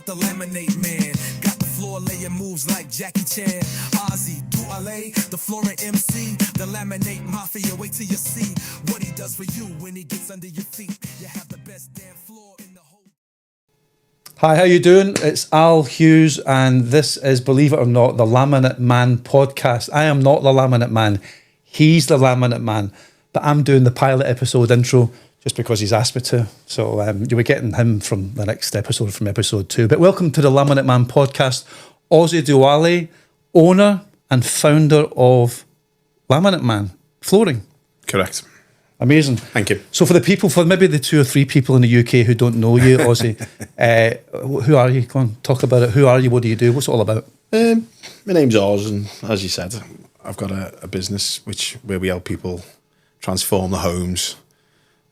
about the Laminate Man. Got the floor laying moves like Jackie Chan. Ozy Dualeh, the flooring MC. The Laminate Mafia, wait till you see what he does for you when he gets under your feet. You have the best damn floor in the whole... Hi, how you doing? It's Al Hughes, and this is, believe it or not, the Laminate Man podcast. I am not the Laminate Man. He's the Laminate Man. But I'm doing the pilot episode intro just because he's asked me to. So you'll be getting him from the next episode, from episode 2. But welcome to the Laminate Man podcast. Ozy Dualeh, owner and founder of Laminate Man Flooring. Correct. Amazing. Thank you. So for the people, for maybe the 2 or 3 people in the UK who don't know you, Ozy, who are you? Go on, talk about it. Who are you? What do you do? What's it all about? My name's Oz, and as you said, I've got a business where we help people transform the homes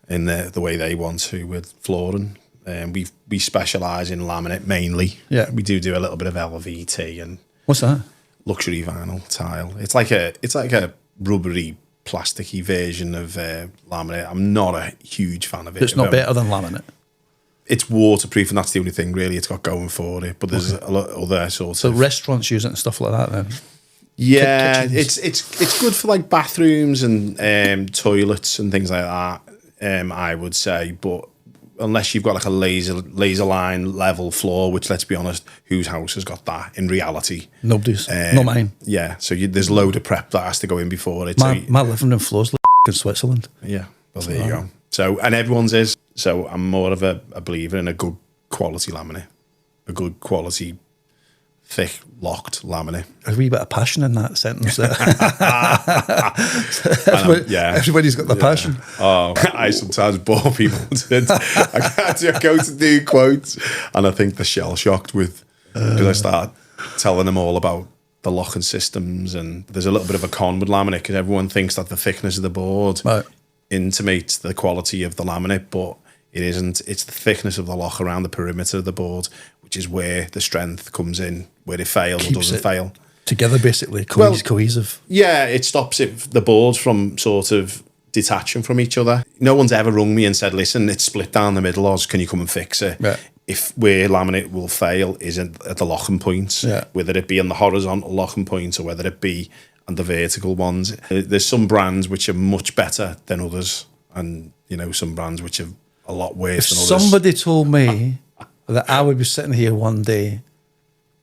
in the way they want to with flooring. We specialise in laminate mainly. Yeah. We do a little bit of LVT and What's that? luxury vinyl tile. It's like a rubbery, plasticky version of laminate. I'm not a huge fan of it. It's not better than laminate. It's waterproof, and that's the only thing really it's got going for it. But there's a lot of other sorts So of... restaurants use it and stuff like that then? Yeah, Kitchens. it's good for like bathrooms and toilets and things like that. I would say, but unless you've got like a laser line level floor, which, let's be honest, whose house has got that in reality? Nobody's. Not mine. Yeah, so there's a load of prep that has to go in before it. My living room floor's like in Switzerland. Yeah, well there you go. So, and everyone's is. So I'm more of a believer in a good quality laminate, a good quality, thick, locked laminate. A wee bit of passion in that sentence there. Yeah, Everybody's got the passion. Oh, I sometimes bore people. I go to do quotes, and I think they're shell shocked because I start telling them all about the locking systems, and there's a little bit of a con with laminate because everyone thinks that the thickness of the board intimates the quality of the laminate, but it isn't. It's the thickness of the lock around the perimeter of the board, which is where the strength comes in, where it fails or doesn't fail. Together, basically, cohesive. Yeah, it stops the boards from sort of detaching from each other. No one's ever rung me and said, listen, it's split down the middle, Oz, can you come and fix it? Yeah. If where laminate will fail is at the locking points, whether it be on the horizontal locking points or whether it be on the vertical ones. There's some brands which are much better than others, and some brands which are a lot worse than others. Somebody told me that I would be sitting here one day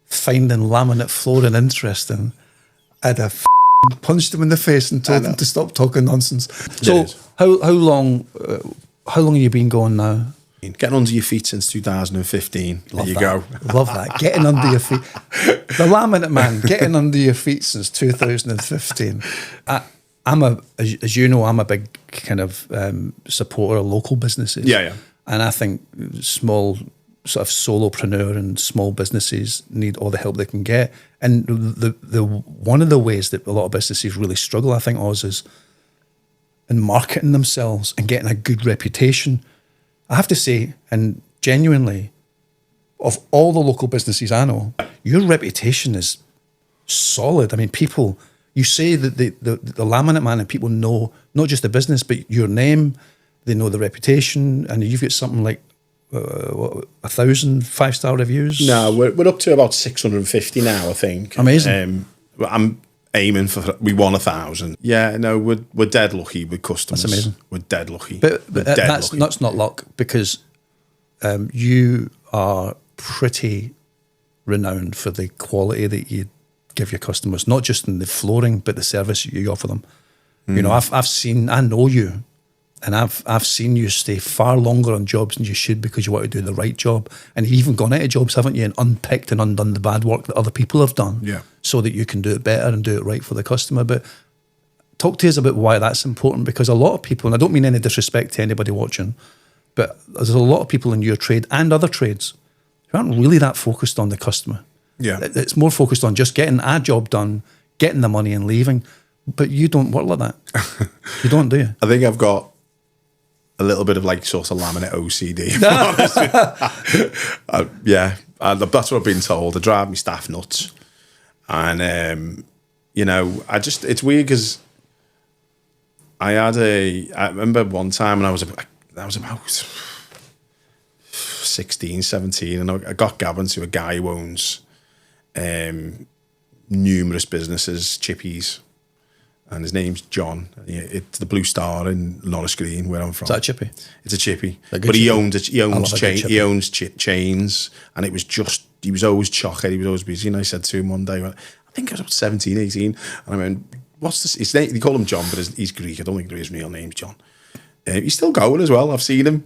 finding laminate flooring interesting, I'd have punched him in the face and told him to stop talking nonsense. So how long have you been going now? Getting under your feet since 2015. There you go. Love that. Getting under your feet. The Laminate Man, getting under your feet since 2015. As you know, I'm a big kind of supporter of local businesses. Yeah. And I think small sort of solopreneur and small businesses need all the help they can get. And the one of the ways that a lot of businesses really struggle, I think, Oz, is in marketing themselves and getting a good reputation. I have to say, and genuinely, of all the local businesses I know, your reputation is solid. I mean, you say that the Laminate Man, and people know not just the business, but your name, they know the reputation, and you've got something like 1,000 5-star reviews? No, we're up to about 650 now, I think. Amazing. I'm aiming for, we won 1,000. Yeah, no, we're dead lucky with customers. That's amazing. We're dead lucky. But that's not luck, because you are pretty renowned for the quality that you give your customers, not just in the flooring, but the service you offer them. I know you, and I've seen you stay far longer on jobs than you should because you want to do the right job. And you've even gone out of jobs, haven't you, and unpicked and undone the bad work that other people have done, so that you can do it better and do it right for the customer. But talk to us about why that's important, because a lot of people, and I don't mean any disrespect to anybody watching, but there's a lot of people in your trade and other trades who aren't really that focused on the customer. Yeah. It's more focused on just getting a job done, getting the money and leaving. But you don't work like that. You don't, do you? I think I've got a little bit of like sort of laminate OCD. That's what I've been told. I drive my staff nuts. And, it's weird because I remember one time when I was about 16, 17, and I got Gavin to a guy who owns numerous businesses, chippies, and his name's John. It's the Blue Star in Norris Green, where I'm from. Is that a chippy? It's a chippy, But he owns chains, and it was just, he was always chocker, he was always busy. And I said to him one day, I think I was about 17, 18, and I went, what's this? His name, they call him John, but he's Greek. I don't think his real name's John. He's still going as well. I've seen him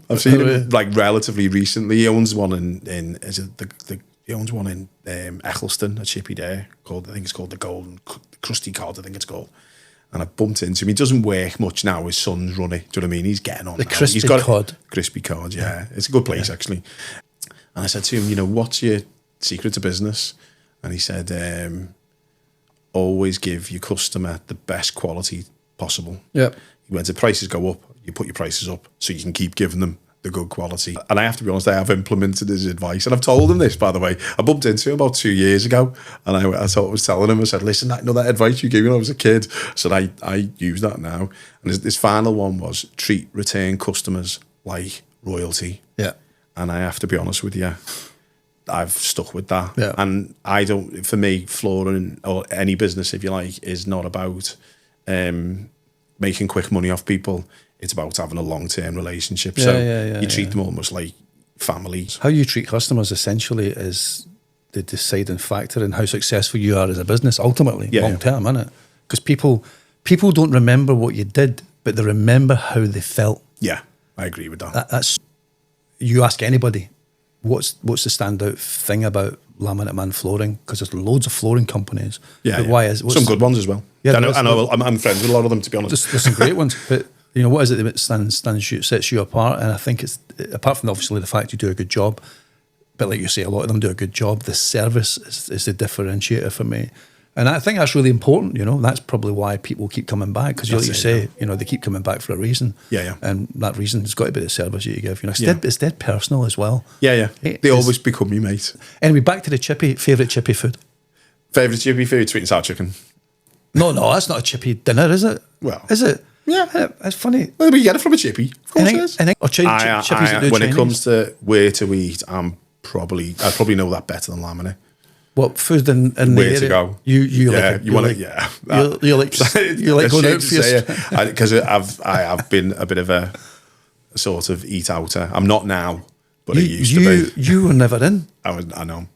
like relatively recently. He owns one in he owns one in Eccleston, a chippy there called, I think it's called the Golden Crusty Cod, I think it's called. And I bumped into him. He doesn't work much now. His son's running. Do you know what I mean? He's getting on. The now. Crispy He's got Cod. Crispy Cod, yeah. It's a good place, actually. And I said to him, what's your secret to business? And he said, always give your customer the best quality possible. Yep. When the prices go up, you put your prices up so you can keep giving them the good quality. And I have to be honest, I have implemented his advice. And I've told him this, by the way. I bumped into him about 2 years ago, and I was telling him, I said, listen, that advice you gave me when I was a kid. I said, I use that now. And this final one was treat return customers like royalty. Yeah. And I have to be honest with you, I've stuck with that. Yeah. And for me, flooring or any business, if you like, is not about making quick money off people. It's about having a long-term relationship. You treat them almost like family. How you treat customers essentially is the deciding factor in how successful you are as a business, ultimately, long term, isn't it? Because people don't remember what you did, but they remember how they felt. Yeah, I agree with that. That's, you ask anybody, what's the standout thing about Laminate Man Flooring? Because there's loads of flooring companies. Yeah, but why is some good ones as well. Yeah, I know. I'm friends with a lot of them, to be honest. There's some great ones, but what is it that sets you apart? And I think it's, apart from obviously the fact you do a good job, but like you say, a lot of them do a good job. The service is the differentiator for me. And I think that's really important, That's probably why people keep coming back, because like you say, they keep coming back for a reason. Yeah. And that reason has got to be the service you give. It's dead personal as well. Yeah. They always become your mate. Anyway, back to the chippy. Favourite chippy food? Favourite chippy food? Sweet and sour chicken. No, that's not a chippy dinner, is it? Well, is it? Yeah, it's funny. Well, you get it from a chippy. Of course it is. When it comes to where to eat, I probably know that better than Laminate. What food in the where area? To go? You like going out for your because I have been a bit of a sort of eat outer. I'm not now, but I used to be. You were never in. I know.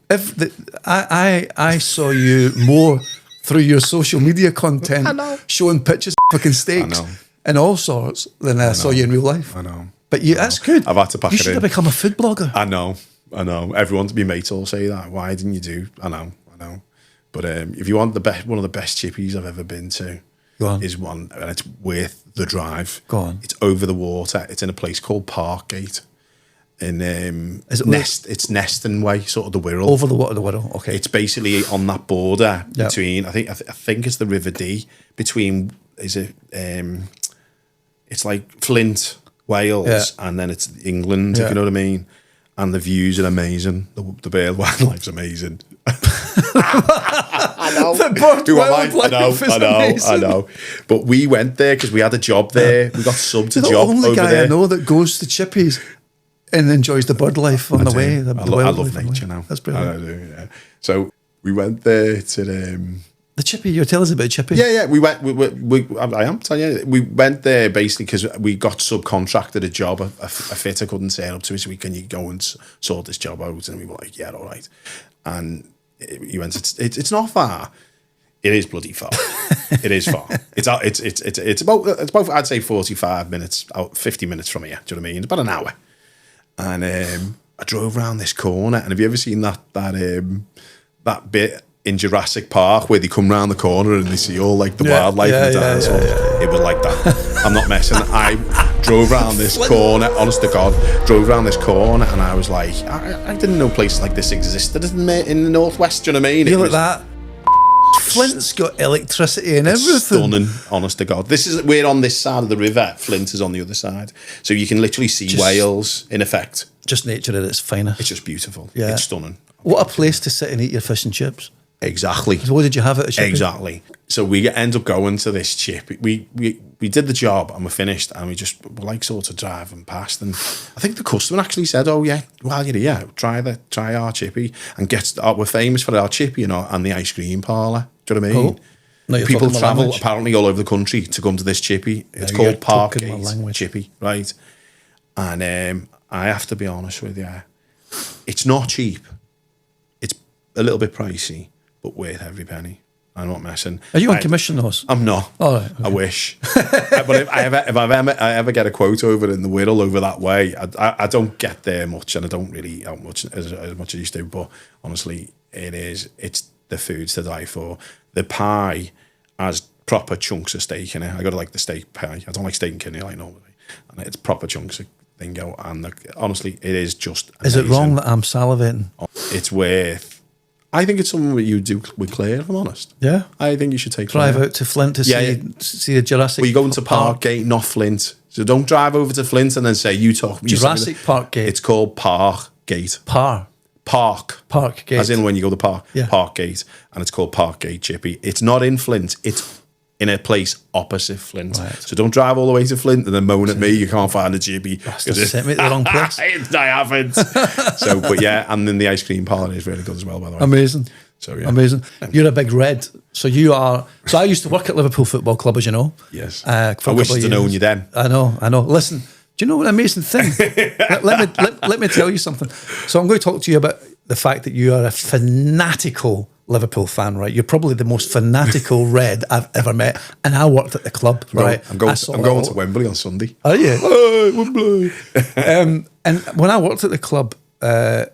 I saw you more through your social media content, showing pictures of fucking steaks and all sorts than I saw you in real life. I know. But that's good. I've had to pack it in. You should have become a food blogger. I know. Everyone, my mates all say that. Why didn't you do? I know. But if you want one of the best chippies I've ever been to, is one, and it's worth the drive. Go on. It's over the water. It's in a place called Parkgate. It's Neston Way, sort of the Wirral. Over the Wirral. Okay. It's basically on that border between. I think it's the River Dee between. It's like Flint, Wales, and then it's England. If you know what I mean. And the views are amazing. The bird wildlife's amazing. I know. The bird wildlife is amazing. I know. But we went there because we had a job there. We got subbed to job over there. The only guy I know that goes to Chippies and enjoys the bird life on the way. I love nature now. That's brilliant. I do, yeah. So we went there to the Chippy. You tell us about Chippy. Yeah. We went. I am telling you. We went there basically because we got subcontracted a job. A fitter couldn't turn up to us. Can you go and sort this job out? And we were like, yeah, all right. And he went. It's not far. It is bloody far. It is far. It's about I'd say 45 minutes, 50 minutes from here. Do you know what I mean? It's about an hour. And I drove around this corner. And have you ever seen that bit in Jurassic Park where they come round the corner and they see all like the wildlife and the dinosaurs? It was like that. I'm not messing. I drove around this corner, honest to God, and I was like, I didn't know places like this existed in the Northwest, do you know what I mean? You like that? Flint's got electricity and everything. Stunning, honest to God. We're on this side of the river, Flint is on the other side. So you can literally see Wales in effect. Just nature at its finest. It's just beautiful. Yeah. It's stunning. What a place to sit and eat your fish and chips. Exactly. So what did you have at a chippy? Exactly. So we end up going to this chip. We did the job and we're finished, and we were like sort of driving past, and I think the customer actually said, "Oh yeah, while you're here, try our chippy and we're famous for our chippy, and the ice cream parlour." Do you know what I mean? Cool. No, you're People talking my travel language. apparently all over the country to come to this chippy. It's Now you're called talking my Parkgate language. Chippy, right? And I have to be honest with you, it's not cheap. It's a little bit pricey, but worth every penny. I'm not messing. Are you on commission, those? I'm not. All right, okay. I wish. But if I ever get a quote over in the Wirral over that way, I don't get there much, and I don't really eat out much as much as I used to. But honestly, it's the food's to die for. The pie has proper chunks of steak in it. I gotta like the steak pie. I don't like steak and kidney like normally, and it's proper chunks of bingo. And honestly, it is just amazing. Is it wrong that I'm salivating? It's worth. I think it's something that you do with Claire, if I'm honest. Yeah. I think you should take Drive Claire. out to Flint to Yeah, see the Jurassic Well, you're going to Park. Parkgate, not Flint. So don't drive over to Flint and then say Jurassic Park gate. It's called Parkgate. Park Gate. As in when you go to Park. Yeah. Parkgate. And it's called Parkgate Chippy. It's not in Flint. It's in a place opposite Flint. Right. So don't drive all the way to Flint and then moan at me you can't find a chippy. Bastard sent me to the wrong place. I haven't. So, but yeah, and then the ice cream parlour is really good as well, by the way. Amazing. So yeah. Amazing. You're a big red. So you are. So I used to work at Liverpool Football Club, as you know. Yes. For I a couple wish of to known years. you then. I know. Listen, do you know what an amazing thing? let me tell you something. So I'm going to talk to you about the fact that you are a fanatical Liverpool fan, right? You're probably the most fanatical red I've ever met. And I worked at the club, right? I'm going to Wembley on Sunday. Are you? Hey, Wembley. And when I worked at the club, I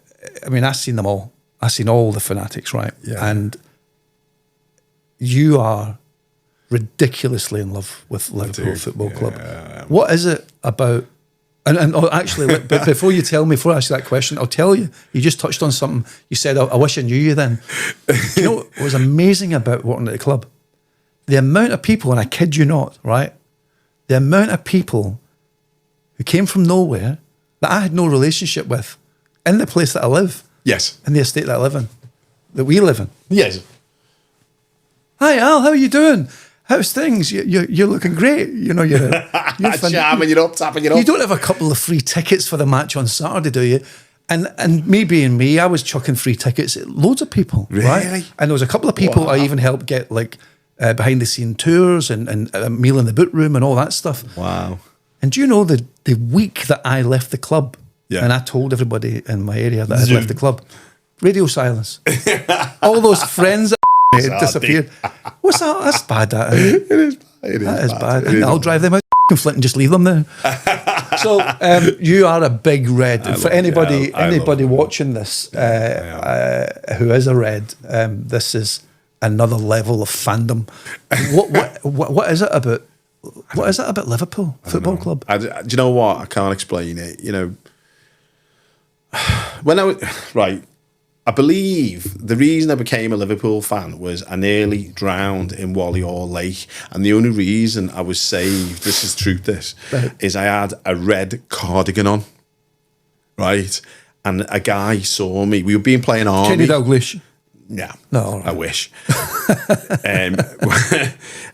mean, I've seen them all. I've seen all the fanatics, right? Yeah. And you are ridiculously in love with Liverpool Football Club. What is it about? And actually, but before you tell me, before I ask you that question, I'll tell you. You just touched on something. You said, I wish I knew you then. You know what was amazing about working at the club? The amount of people, and I kid you not, right? The amount of people who came from nowhere that I had no relationship with in the place that I live, Yes. in the estate that I live in, that we live in. Yes. Hi Al, how are you doing? How's things? You're looking great. You know, you're Jamming you up, tapping you up. You don't have a couple of free tickets for the match on Saturday, do you? And me being me, I was chucking free tickets at loads of people. Really? Right? And there was a couple of people I even helped get like behind the scene tours and a meal in the boot room and all that stuff. Wow. And do you know the week that I left the club, Yeah. and I told everybody in my area that I'd left the club, radio silence. All those friends that disappeared. What's that? That's bad, that. It is bad. That is bad. And I'll drive them out to Flint and just leave them there. So you are a big red. For anybody watching this who is a red, this is another level of fandom. What is it about? What is it about Liverpool Football Club? Do you know what? I can't explain it. You know, when I believe the reason I became a Liverpool fan was I nearly drowned in Walleyall Lake, and the only reason I was saved, this is truth, is I had a red cardigan on, right? And a guy saw me. We were playing army. Kenny Dalglish. Yeah, No, right. I wish.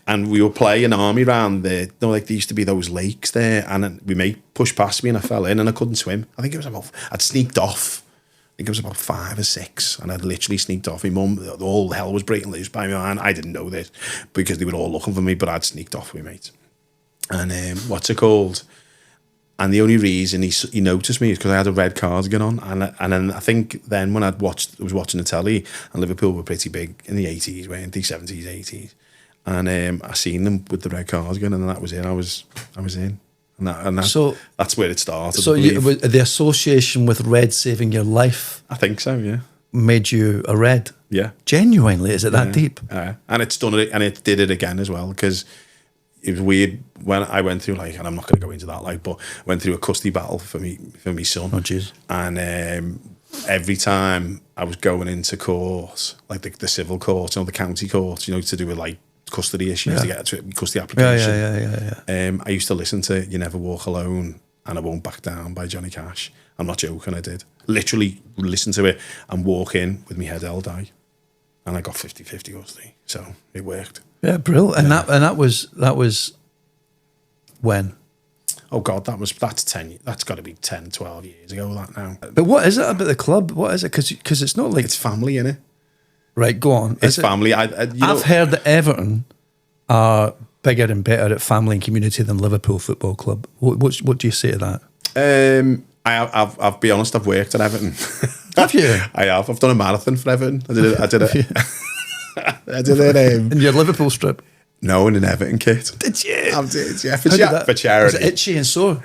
And we were playing army round there. You know, like there used to be those lakes there, and we made push past me, and I fell in, and I couldn't swim. I think it was I'd sneaked off. I think it was about 5 or 6, and I'd literally sneaked off. My mum, all hell was breaking loose by me, and I didn't know this because they were all looking for me, but I'd sneaked off with my mates. And what's it called? And the only reason he noticed me is because I had a red cardigan on, and then I think then when I was watching the telly, and Liverpool were pretty big in the 80s, weren't they? 70s, 80s, and I seen them with the red cardigan, and that was it. I was in, and that's where it started. So the association with red saving your life, I think so, yeah, made you a red. Yeah, genuinely, is it that deep? And it's done it, and it did it again as well, because it was weird when I went through, like, and I'm not going to go into that, like, but went through a custody battle for me son. Oh, jeez. And every time I was going into court, like the civil court, the county court, to do with like custody issues, to get to custody application. Yeah. I used to listen to "You Never Walk Alone" and "I Won't Back Down" by Johnny Cash. I'm not joking. I did literally listen to it and walk in with my head held high. and I got 50-50 obviously, so it worked. Yeah, brilliant. And that was when? Oh God, that's 10. That's got to be 10, 12 years ago. That now. But what is it about the club? What is it? Because it's not like It's family, innit? Right, go on. It's family. I've heard that Everton are bigger and better at family and community than Liverpool Football Club. What do you say to that? I'll be honest. I've worked at Everton. Have you? I have. I've done a marathon for Everton. I did it. I did it. In your Liverpool strip? No, in an Everton kit. Did you? I did, yeah. How did that- For charity. Was it itchy and sore?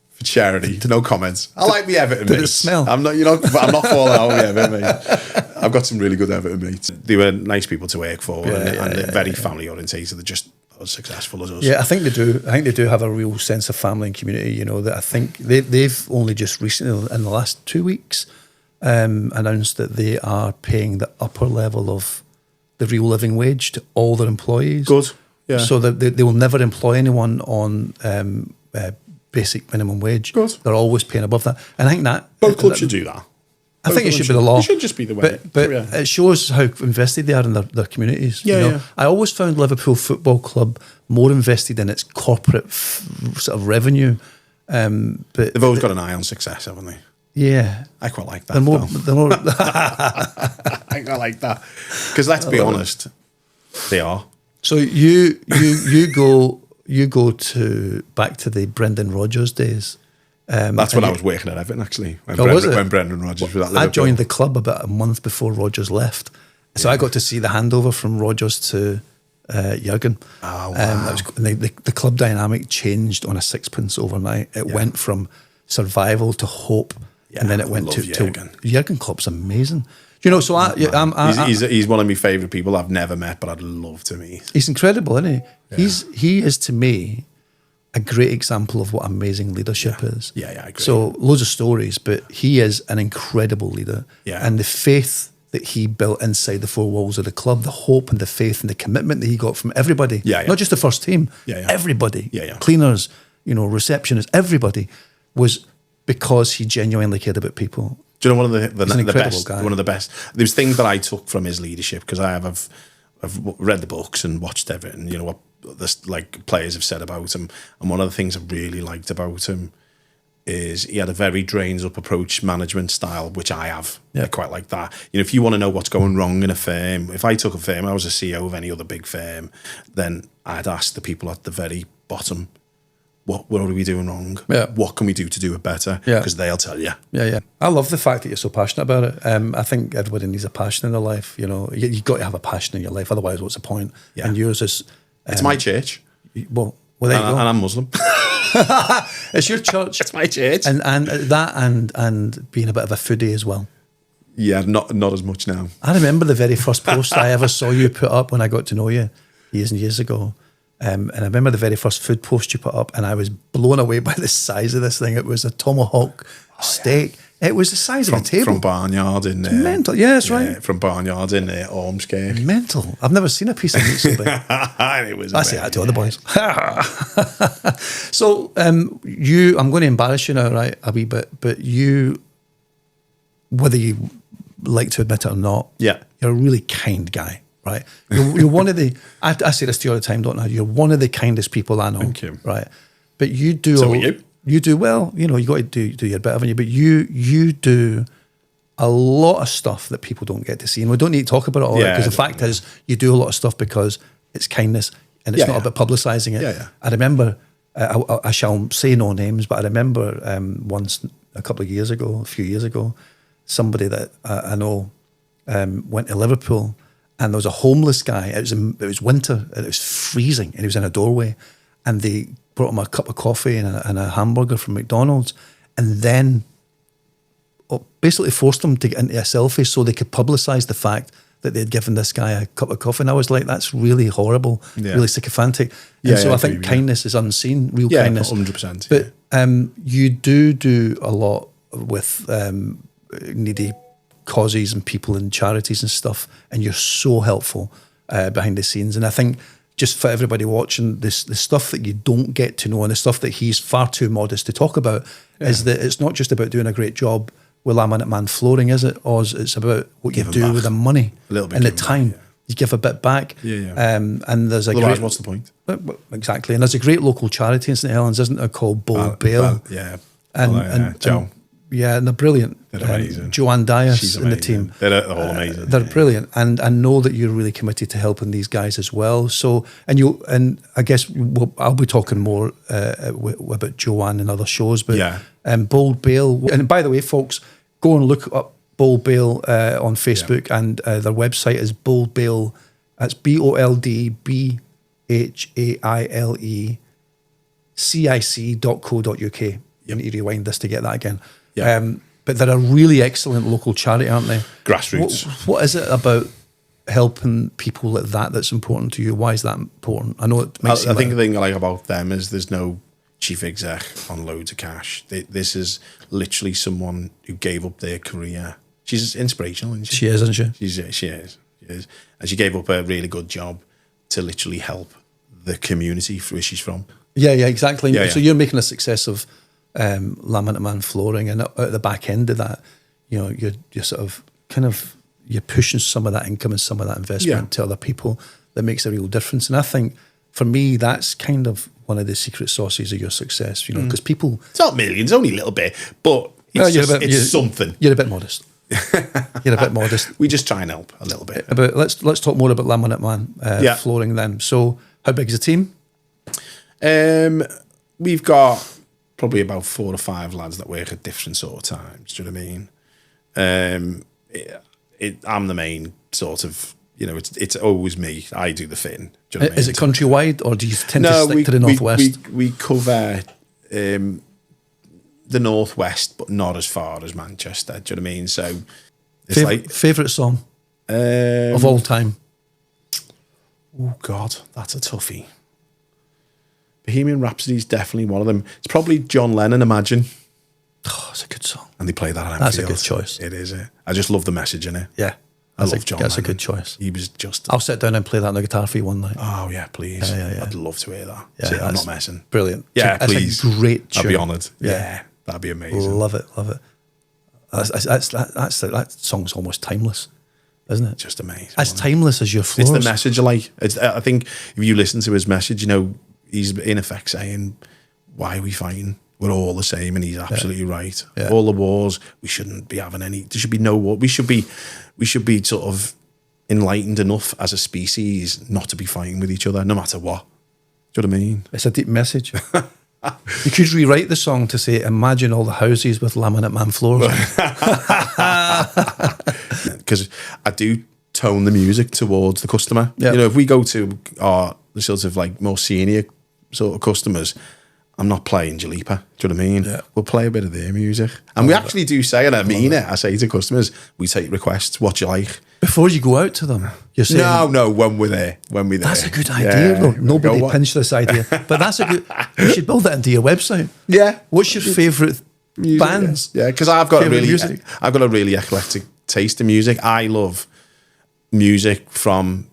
For charity. No comments. I like me Everton Did it mates. smell? I'm not falling out with Everton mates. I've got some really good Everton mates. They were nice people to work for, and they're very family orientated. They're just as successful as us. Yeah, I think they do. I think they do have a real sense of family and community. You know, that I think they've only just recently, in the last 2 weeks, announced that they are paying the upper level of the real living wage to all their employees. Good. Yeah. So that they will never employ anyone on basic minimum wage. Good. They're always paying above that. And I think that Both clubs should do that. I think it should be the law. It should just be the way. But it shows how invested they are in their communities. Yeah, you know? yeah. I always found Liverpool Football Club more invested in its corporate sort of revenue. But They've always got an eye on success, haven't they? Yeah. I quite like that. They're more, though. I quite like that. Because let's be honest, they are. So you go to back to the Brendan Rodgers days. That's when I was working at Everton, actually. When Brendan Rodgers was at Liverpool. I joined the club about a month before Rodgers left. So I got to see the handover from Rodgers to Jurgen. Oh, wow. The club dynamic changed on a sixpence overnight. It went from survival to hope, and then it went to Jurgen Klopp's amazing. You know, so he's one of my favourite people I've never met, but I'd love to meet. He's incredible, isn't he? Yeah. He is, to me, a great example of what amazing leadership is. Yeah, I agree. So loads of stories, but he is an incredible leader. Yeah. And the faith that he built inside the four walls of the club, the hope and the faith and the commitment that he got from everybody, not just the first team, everybody, cleaners, receptionists, everybody, was because he genuinely cared about people. Do you know one of the best? Guy. One of the best. There's things that I took from his leadership because I've read the books and watched Everton. You know what players have said about him, and one of the things I really liked about him is he had a very drains up approach management style, which I have. I quite like that. You know, if you want to know what's going wrong in a firm, if I took a firm, I was a CEO of any other big firm, then I'd ask the people at the very bottom, what are we doing wrong? Yeah. What can we do to do it better? Yeah. Because they'll tell you. Yeah. I love the fact that you're so passionate about it. I think everybody needs a passion in their life. You know, you've got to have a passion in your life. Otherwise, what's the point? Yeah. And yours is... It's my church. Well, there you go. And I'm Muslim. It's your church. It's my church. And being a bit of a foodie as well. Yeah, not as much now. I remember the very first post I ever saw you put up when I got to know you years and years ago. And I remember the very first food post you put up, and I was blown away by the size of this thing. It was a tomahawk steak. It was the size of a table. From Barnyard in there. Mental. Yeah, that's right. From Barnyard in there, Ormskirk. Mental. I've never seen a piece of meat so big. It was I say that to other boys. So I'm going to embarrass you now, right, a wee bit, but you, whether you like to admit it or not, you're a really kind guy, right? You're one of the, I say this to you all the time, don't I? You're one of the kindest people I know. Thank you. Right? But you do... So are you? You do well, you got to do your bit, haven't you? But you do a lot of stuff that people don't get to see. And we don't need to talk about it all, because the fact is you do a lot of stuff because it's kindness and it's not about publicising it. Yeah. I remember, I shall say no names, but I remember once a few years ago, somebody that I know went to Liverpool, and there was a homeless guy. It was winter and it was freezing, and he was in a doorway, and they brought him a cup of coffee and a hamburger from McDonald's, and then basically forced him to get into a selfie so they could publicise the fact that they'd given this guy a cup of coffee. And I was like, that's really horrible, really sycophantic. And so I think kindness is unseen, real kindness. 100%. But you do a lot with needy causes and people and charities and stuff, and you're so helpful behind the scenes. And I think just for everybody watching, the stuff that you don't get to know and the stuff that he's far too modest to talk about is that it's not just about doing a great job with Laminate Man Flooring, is it? Oz, it's about what you do back. with the money A little bit and the giving time. back, yeah. You give a bit back. And there's a Otherwise, great... what's the point? Exactly. And there's a great local charity in St Helens, isn't there, called Bold Bale? Yeah. And yeah, and they're brilliant. They're amazing. Joanne Dias She's and the amazing. team. They're all amazing. They're brilliant, and I know that you're really committed to helping these guys as well. So, and I guess I'll be talking more about Joanne and other shows, but Bold Bale. And by the way, folks, go and look up Bold Bale on Facebook, and their website is Bold Bale. That's boldbhalecic.co.uk. You need to rewind this to get that again. But they're a really excellent local charity, aren't they? Grassroots. What is it about helping people like that that's important to you? Why is that important? I know it makes I think the thing I like about them is there's no chief exec on loads of cash. This is literally someone who gave up their career. She's inspirational, isn't she? She is, isn't she? She is. And she gave up a really good job to literally help the community where she's from. Yeah, exactly. So Yeah. you're making a success of Laminate Man Flooring, and at the back end of that, you're sort of you're pushing some of that income and some of that investment to other people that makes a real difference. And I think for me, that's kind of one of the secret sauces of your success, because people... It's not millions, only a little bit, but it's something. You're a bit modest. You're a bit modest. We just try and help a little bit. But let's talk more about Laminate Man Flooring then. So how big is the team? We've got probably about 4 or 5 lads that work at different sort of times. Do you know what I mean? I'm the main sort of, it's always me. I do the fitting. Do you know what I mean? Is it countrywide, or do you tend to stick to the northwest? We cover the northwest, but not as far as Manchester. Do you know what I mean? So it's favourite song of all time? Oh God, that's a toughie. Bohemian Rhapsody is definitely one of them. It's probably John Lennon, Imagine. Oh, it's a good song. And they play that at That's Anfield. a good choice. It is. I just love the message in it. Yeah. I love John That's Lennon. a good choice. He was just... I'll sit down and play that on the guitar for you one night. Oh, yeah, please. Yeah. I'd love to hear that. Yeah, See, I'm not messing. Brilliant. Yeah, That's please. a great tune. I'd be honoured. Yeah. That'd be amazing. Love it. That song's almost timeless, isn't it? Just amazing. As timeless as your floors. It's the message I like. I think if you listen to his message, he's in effect saying, why are we fighting? We're all the same, and he's absolutely right. Yeah. All the wars, we shouldn't be having any. There should be no war. We should be sort of enlightened enough as a species not to be fighting with each other, no matter what. Do you know what I mean? It's a deep message. You could rewrite the song to say, imagine all the houses with Laminate Man floors. Because I do tone the music towards the customer. Yeah. If we go to the sort of like more senior sort of customers, I'm not playing Jalipa. Do you know what I mean? Yeah. We'll play a bit of their music. And we actually do say, and I mean it, I say to customers, we take requests, what you like. Before you go out to them, you're saying... No, when we're there. That's a good idea, though. Nobody pinched this idea. But that's a good... You should build that into your website. Yeah. What's your favourite bands? Yeah, because I've got a Favourite really eclectic taste in music. I love music from...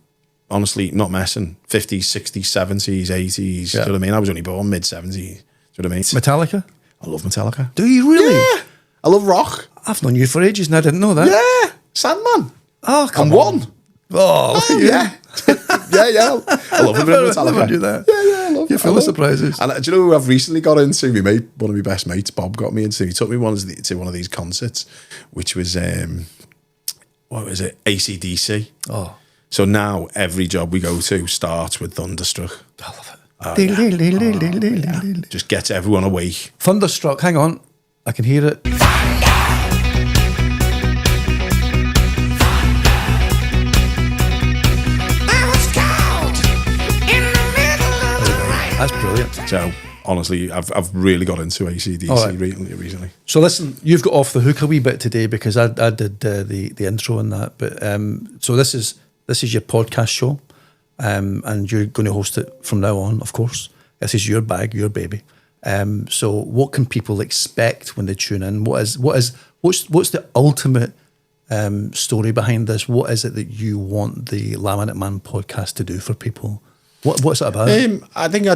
Honestly, not messing. 50s, 60s, 70s, 80s. Do you know what I mean? I was only born mid-70s. Do you know what I mean? Metallica? I love Metallica. Do you really? Yeah. I love rock. I've known you for ages and I didn't know that. Yeah. Sandman. Oh, come I'm on. one. Oh, Yeah. yeah. I love a bit of Metallica. Never do that. Yeah, I love it. You're full of surprises. And do you know who I've recently got into? One of my best mates, Bob, got me into. He took me to one of these concerts, which was, what was it? AC/DC. Oh. So now every job we go to starts with Thunderstruck. I love it. Just gets everyone awake. Thunderstruck, hang on. I can hear it. That's brilliant. So honestly, I've really got into AC/DC recently. So listen, you've got off the hook a wee bit today because I did the intro and that. But so this is your podcast show, and you're going to host it from now on. Of course, this is your bag, your baby. So what can people expect when they tune in? What's the ultimate story behind this? What is it that you want the Laminate Man podcast to do for people? What's it about? I think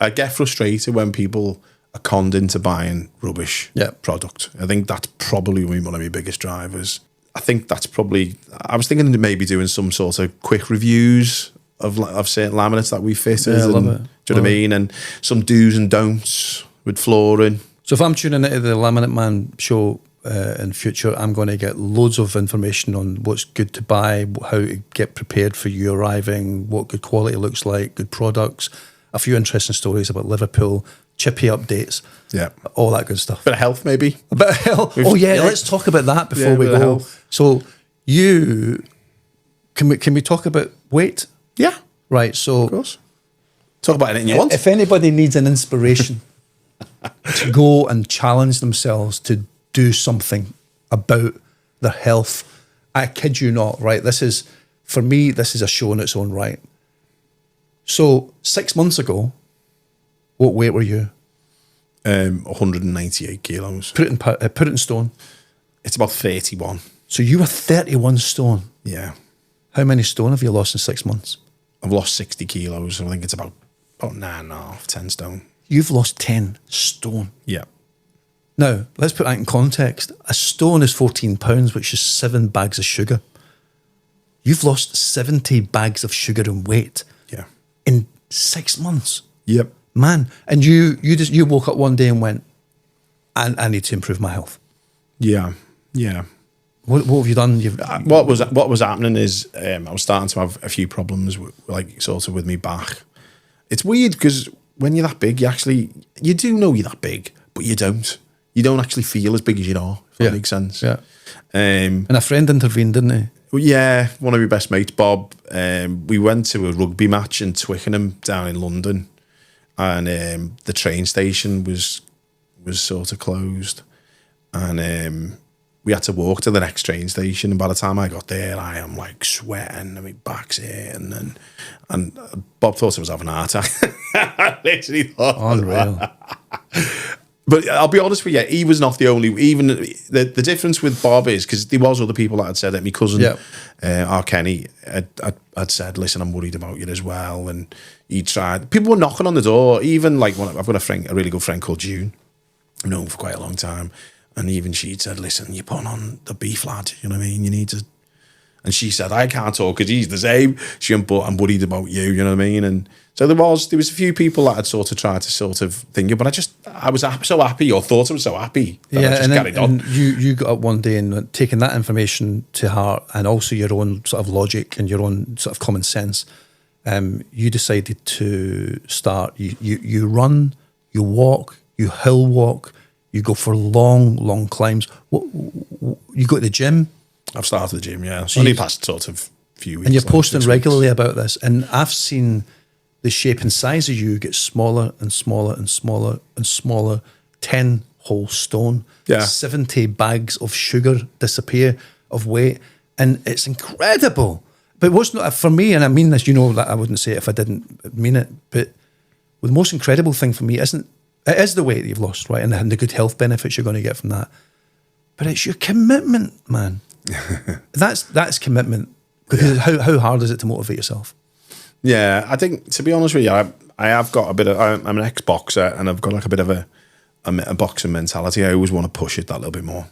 I get frustrated when people conned into buying rubbish Yeah. product. I think that's probably one of my biggest drivers. I think that's probably, I was thinking of maybe doing some sort of quick reviews of certain laminates that we fitted. Yeah, I love and, it. Do you know what I mean? And some do's and don'ts with flooring. So if I'm tuning into the Laminate Man show in future, I'm going to get loads of information on what's good to buy, how to get prepared for you arriving, what good quality looks like, good products, a few interesting stories about Liverpool, chippy updates, Yeah. all that good stuff. Bit of health, maybe. A bit of health. Oh yeah, let's talk about that before Yeah, we bit of go. health. So you can we talk about weight? Yeah, Right. So of course. Talk about anything you want. if anybody needs an inspiration to go and challenge themselves to do something about their health, I kid you not, right? This is, for me, this is a show in its own right. So 6 months ago, what weight were you? 198 kilos. Put it in stone. It's about 31. So you were 31 stone. Yeah. How many stone have you lost in 6 months? I've lost 60 kilos. So I think it's about 9.5, 10 stone. You've lost 10 stone. Yeah. Now, let's put that in context. A stone is 14 pounds, which is 7 bags of sugar. You've lost 70 bags of sugar and weight Yeah. in 6 months. Yep. Man, and you woke up one day and went, I need to improve my health. Yeah. Yeah. What have you done? What was happening is I was starting to have a few problems with me back. It's weird because when you're that big, you do know you're that big, but you don't. You don't actually feel as big as you are, if that makes sense. Yeah. And a friend intervened, didn't he? Well, yeah, one of my best mates, Bob. We went to a rugby match in Twickenham down in London, and the train station was sort of closed, and we had to walk to the next train station. And by the time I got there, I am like sweating, and my back's hurting, and Bob thought I was having a heart attack. I literally thought, Unreal. But I'll be honest with you, he was not the only. Even the difference with Bob is because there was other people that had said it. My cousin, our Kenny, had said, "Listen, I'm worried about you as well." And he tried. People were knocking on the door. Even like I've got a really good friend called June, I've known for quite a long time, and even she'd said, "Listen, you're putting on the beef, lad. You know what I mean? You need to." And she said, "I can't talk because he's the same." She went, "But I'm worried about you." You know what I mean? And so there was a few people that had sort of tried to think it, but I was so happy, or thought I was so happy that I just carried on. And you got up one day and taking that information to heart, and also your own sort of logic and your own sort of common sense, you decided to start. You run, you walk, you hill walk, you go for long climbs. You go to the gym. I've started the gym, yeah. So only past sort of few weeks. And you're posting regularly about this, and I've seen the shape and size of you get smaller and smaller and smaller and smaller. 10 whole stone. Yeah. 70 bags of sugar disappear of weight. And it's incredible. But what's not, for me, and I mean this, that I wouldn't say it if I didn't mean it, but the most incredible thing for me it is the weight that you've lost, right? And the good health benefits you're going to get from that. But it's your commitment, man. That's commitment. Because how hard is it to motivate yourself? Yeah, I think, to be honest with you, I have got I'm an ex-boxer, and I've got like a bit of a boxing mentality. I always want to push it that little bit more.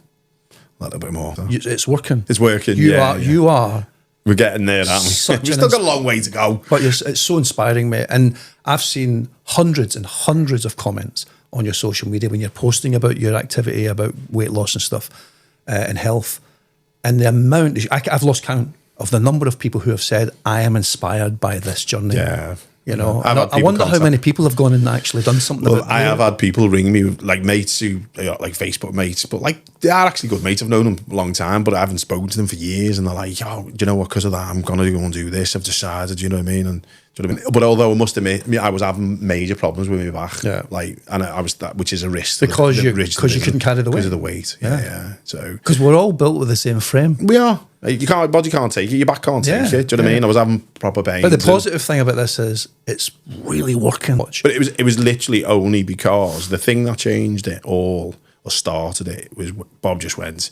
So. It's working. It's working, You are. We're getting there, aren't we? We've still got a long way to go. But it's so inspiring, mate. And I've seen hundreds and hundreds of comments on your social media when you're posting about your activity, about weight loss and stuff, and health. And the amount, I've lost count of the number of people who have said, I am inspired by this journey. Yeah. I wonder how many people have gone and actually done something about it. I have had people ring me, like mates who, like Facebook mates, but like they are actually good mates. I've known them a long time, but I haven't spoken to them for years. And they're like, do you know what? Because of that, I'm going to go and do this. I've decided, you know what I mean? And do you know what I mean? But although I must admit, I was having major problems with my back. Yeah. And I was that, which is a risk. Because you couldn't carry the weight. Because of the weight. Yeah. So. Because we're all built with the same frame. We are. Your body can't take it. Your back can't take it. Do you know what I mean? I was having proper pain. But the positive thing about this is it's really working. But it was literally only because the thing that changed it all, or started it, was Bob just went.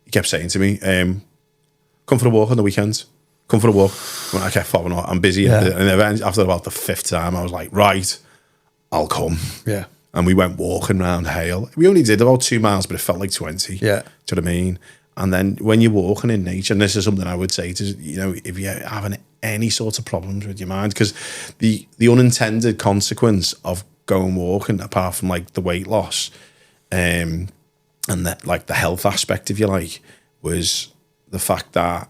He kept saying to me, "Come for a walk on the weekends. Come for a walk." When I kept following up, I'm busy. Yeah. And then after about the 5th time, I was like, "Right, I'll come." Yeah. and we went walking around Hale. We only did about 2 miles, but it felt like 20. Yeah. Do you know what I mean? And then when you're walking in nature, and this is something I would say to, if you're having any sort of problems with your mind, because the unintended consequence of going walking, apart from like the weight loss, and that like the health aspect, if you like, was the fact that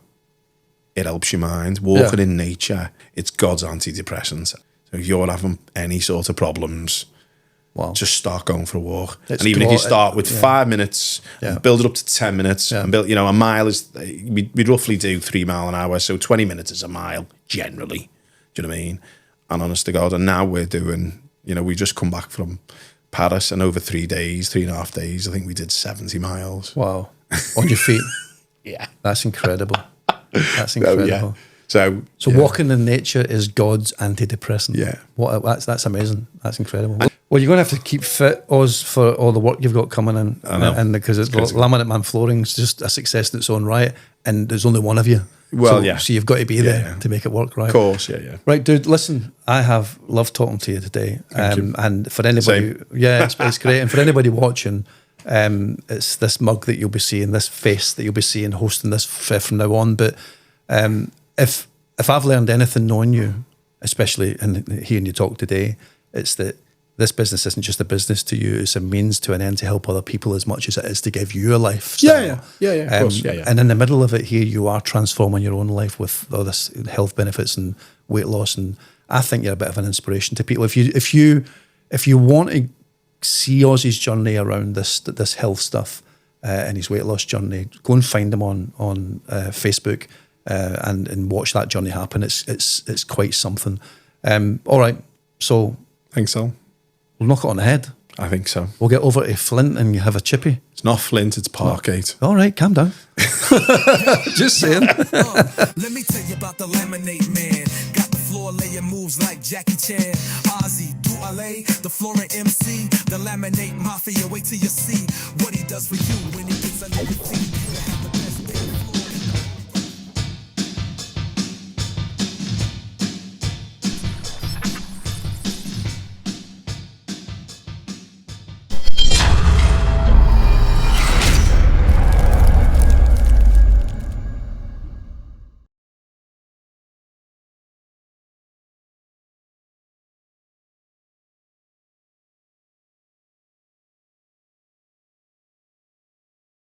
it helps your mind. Walking in nature, it's God's antidepressant. So if you're having any sort of problems, just start going for a walk. And even if you start with 5 minutes, and build it up to 10 minutes, and build, a mile is, we roughly do 3 mile an hour, so 20 minutes is a mile, generally. Do you know what I mean? And honest to God, and now we're doing, we just come back from Paris, and over 3.5 days, I think we did 70 miles. Wow. On your feet. Yeah. That's incredible. That's incredible. So walking in nature is God's antidepressant. Yeah. That's amazing. That's incredible. Well, you're going to have to keep fit, Oz, for all the work you've got coming in. I know. And because Laminate Man Flooring is just a success in its own right, and there's only one of you. Well, So you've got to be there to make it work, right? Of course, yeah. Right, dude, listen, I have loved talking to you today. Thank you. And for anybody, it's great. And for anybody watching, it's this mug that you'll be seeing, this face that you'll be seeing hosting this from now on. But if I've learned anything knowing you, especially in hearing you talk today, it's that this business isn't just a business to you, it's a means to an end to help other people as much as it is to give you a life. Yeah, of course, yeah. And in the middle of it here, you are transforming your own life with all this health benefits and weight loss. And I think you're a bit of an inspiration to people. If you want to see Ozy's journey around this health stuff and his weight loss journey, go and find him on Facebook and watch that journey happen. It's quite something. All right, so I think so. We'll knock it on the head. I think so. We'll get over to Flint and you have a chippy. It's not Flint, it's Parkgate. All right, calm down. Just saying. Let me tell you about the Laminate Man. Got the floor laying moves like Jackie Chan. Ozy Dualeh, the flooring MC. The Laminate Mafia, wait till you see what he does for you when he gets under your feet.